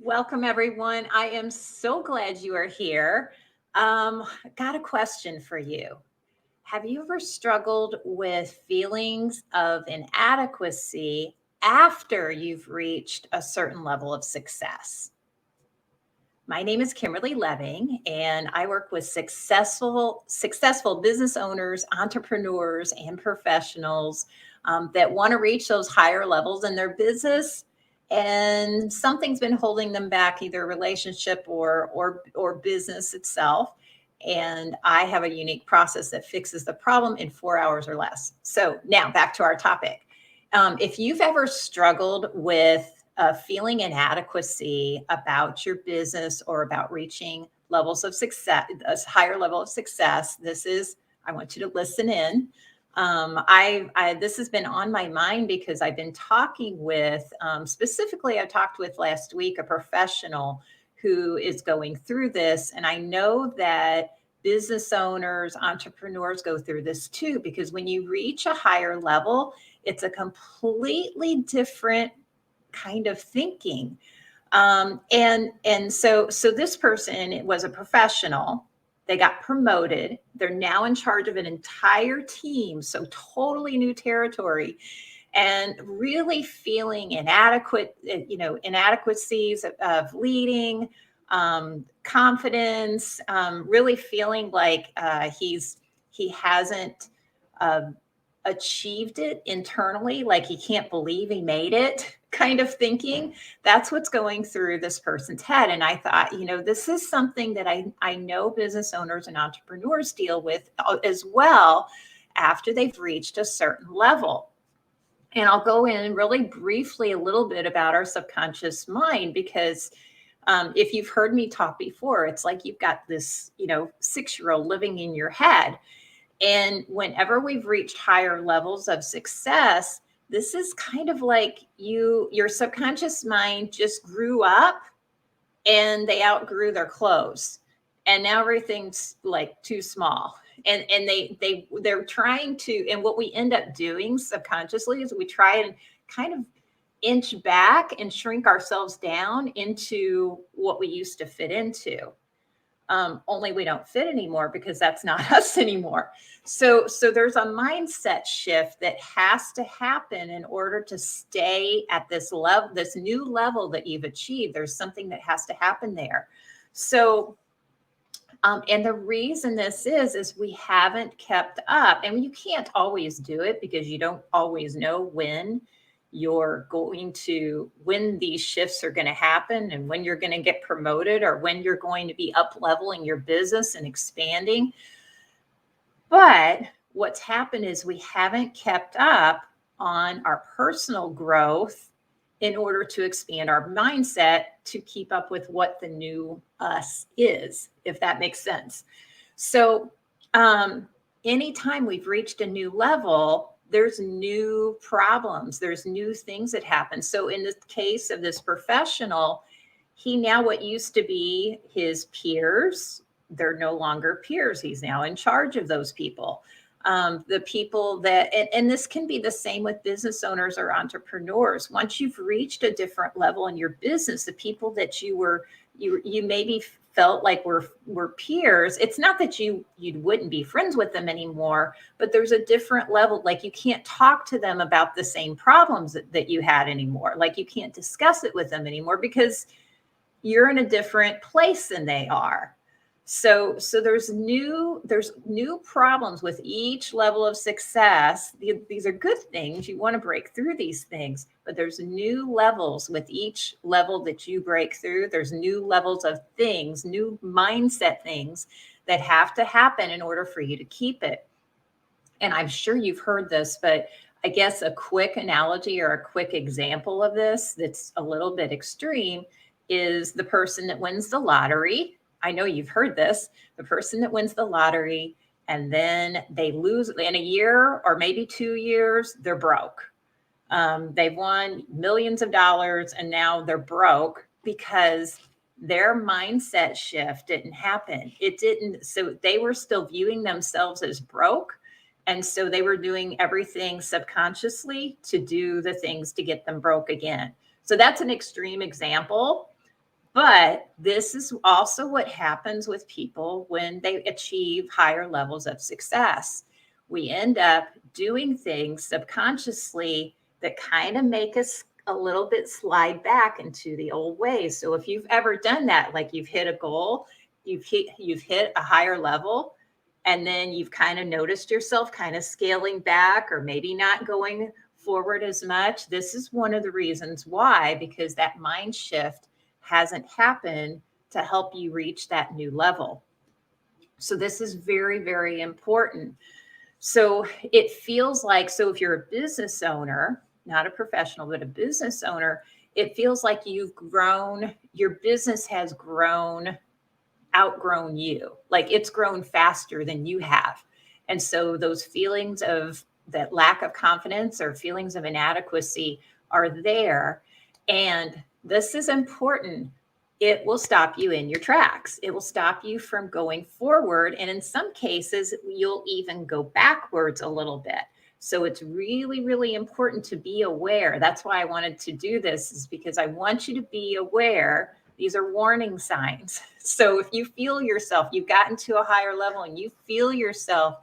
Welcome, everyone. I am so glad you are here. Got a question for you. Have you ever struggled with feelings of inadequacy after you've reached a certain level of success? My name is Kimberly Lebbing, and I work with successful business owners, entrepreneurs, and professionals that want to reach those higher levels in their business. And something's been holding them back, either relationship or business itself. And I have a unique process that fixes the problem in 4 hours or less. So now back to our topic. If you've ever struggled with feeling inadequacy about your business or about reaching levels of success, a higher level of success, I want you to listen in. This has been on my mind because I've been talking with, specifically, I talked with last week a professional who is going through this. And I know that business owners, entrepreneurs go through this too, because when you reach a higher level, it's a completely different kind of thinking. And so this person was a professional. They got promoted. They're now in charge of an entire team, so totally new territory, and really feeling inadequate, inadequacies of leading, confidence, really feeling like he hasn't uh, achieved it internally, like he can't believe he made it, kind of thinking. That's what's going through this person's head. And I thought, this is something that I know business owners and entrepreneurs deal with as well after they've reached a certain level. And I'll go in really briefly a little bit about our subconscious mind because if you've heard me talk before, it's like you've got this, 6-year-old living in your head. And whenever we've reached higher levels of success, this is kind of like your subconscious mind just grew up and they outgrew their clothes. And now everything's like too small. And they're trying to, and what we end up doing subconsciously is we try and kind of inch back and shrink ourselves down into what we used to fit into. Only we don't fit anymore because that's not us anymore. So there's a mindset shift that has to happen in order to stay at this level, this new level that you've achieved. There's something that has to happen there. So and the reason this is we haven't kept up, and you can't always do it because you don't always know when when these shifts are going to happen and when you're going to get promoted or when you're going to be up leveling your business and expanding. But what's happened is we haven't kept up on our personal growth in order to expand our mindset to keep up with what the new us is, if that makes sense. So, anytime we've reached a new level, there's new problems, there's new things that happen. So, in the case of this professional, what used to be his peers, they're no longer peers. He's now in charge of those people. The people and this can be the same with business owners or entrepreneurs. Once you've reached a different level in your business, the people that you maybe felt like were peers, it's not that you wouldn't be friends with them anymore, but there's a different level. Like you can't talk to them about the same problems that you had anymore. Like you can't discuss it with them anymore because you're in a different place than they are. So there's new problems with each level of success. These are good things. You want to break through these things, but there's new levels with each level that you break through. There's new levels of things, new mindset things that have to happen in order for you to keep it. And I'm sure you've heard this, but I guess a quick analogy or a quick example of this that's a little bit extreme is the person that wins the lottery. I know you've heard this, the person that wins the lottery and then they lose in a year or maybe 2 years, they're broke. They've won millions of dollars and now they're broke because their mindset shift didn't happen. It didn't. So they were still viewing themselves as broke. And so they were doing everything subconsciously to do the things to get them broke again. So that's an extreme example. But this is also what happens with people when they achieve higher levels of success. We end up doing things subconsciously that kind of make us a little bit slide back into the old ways. So if you've ever done that, like you've hit a goal, you've hit a higher level, and then you've kind of noticed yourself kind of scaling back or maybe not going forward as much. This is one of the reasons why, because that mind shift hasn't happened to help you reach that new level. So this is very, very important. So it feels like, so if you're a business owner, not a professional, but a business owner, it feels like you've grown, your business has grown, outgrown you. Like it's grown faster than you have. And so those feelings of that lack of confidence or feelings of inadequacy are there. And this is important. It will stop you in your tracks. It will stop you from going forward. And in some cases, you'll even go backwards a little bit. So it's really, really important to be aware. That's why I wanted to do this, is because I want you to be aware. These are warning signs. So if you feel yourself, you've gotten to a higher level and you feel yourself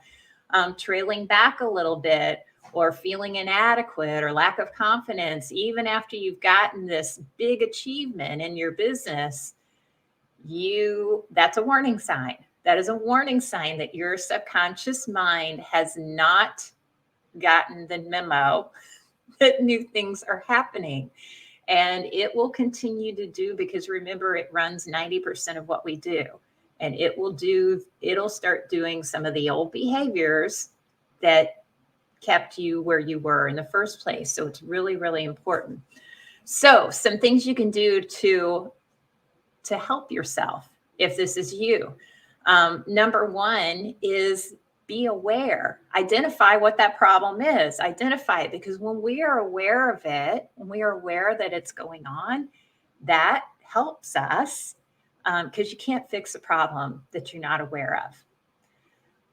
trailing back a little bit, or feeling inadequate or lack of confidence, even after you've gotten this big achievement in your business, that's a warning sign. That is a warning sign that your subconscious mind has not gotten the memo that new things are happening. And it will continue to do, because remember, it runs 90% of what we do. And it'll start doing some of the old behaviors that kept you where you were in the first place. So it's really, really important. So some things you can do to help yourself if this is you. Number one is be aware. Identify what that problem is. Identify it, because when we are aware of it, when we are aware that it's going on, that helps us, because you can't fix a problem that you're not aware of.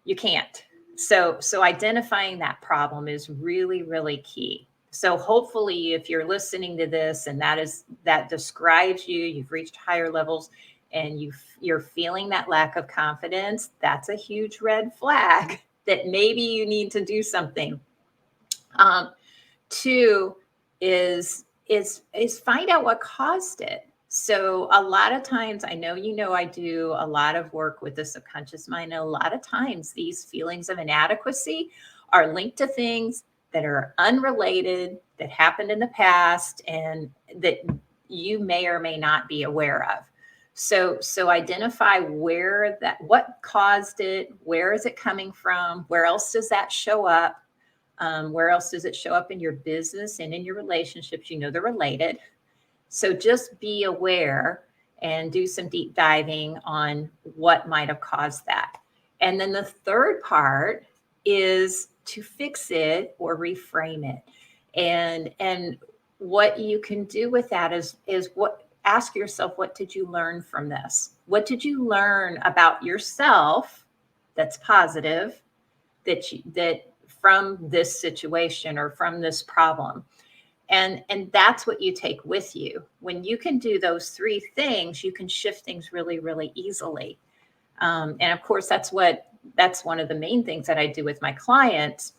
You can't. So identifying that problem is really, really key. So hopefully, if you're listening to this and that describes you, you've reached higher levels, and you're feeling that lack of confidence, that's a huge red flag that maybe you need to do something. Two is find out what caused it. So a lot of times, I know I do a lot of work with the subconscious mind, and a lot of times these feelings of inadequacy are linked to things that are unrelated, that happened in the past, and that you may or may not be aware of. So identify what caused it, where is it coming from, where else does that show up, where else does it show up in your business and in your relationships? They're related. So just be aware and do some deep diving on what might have caused that. And then the third part is to fix it or reframe it. And what you can do with that is ask yourself, what did you learn from this? What did you learn about yourself that's positive, that from this situation or from this problem? And that's what you take with you. When you can do those three things, you can shift things really, really easily. And of course, that's one of the main things that I do with my clients.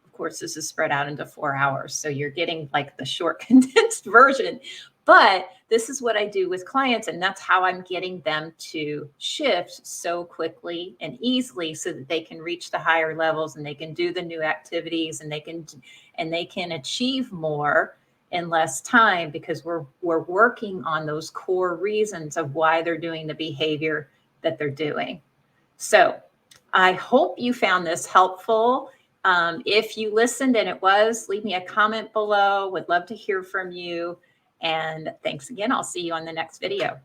Of course, this is spread out into 4 hours, so you're getting like the short condensed version. But this is what I do with clients, and that's how I'm getting them to shift so quickly and easily, so that they can reach the higher levels and they can do the new activities, and they can achieve more in less time, because we're working on those core reasons of why they're doing the behavior that they're doing. So I hope you found this helpful. If you listened and it was, leave me a comment below. Would love to hear from you. And thanks again. I'll see you on the next video.